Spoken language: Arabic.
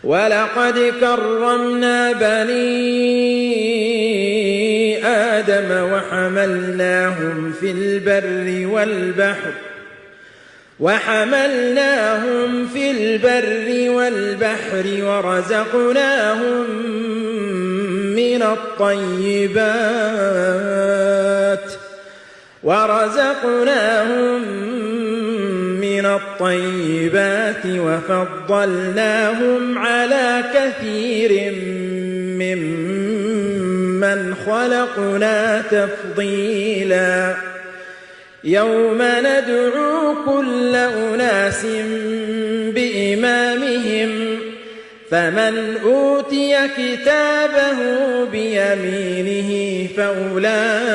ولقد كرمنا بني آدم وحملناهم في البر والبحر ورزقناهم من الطيبات وفضلناهم على كثير ممن خلقنا تفضيلا يوم ندعو كل أناس بإمامهم فمن أوتي كتابه بيمينه فأولئك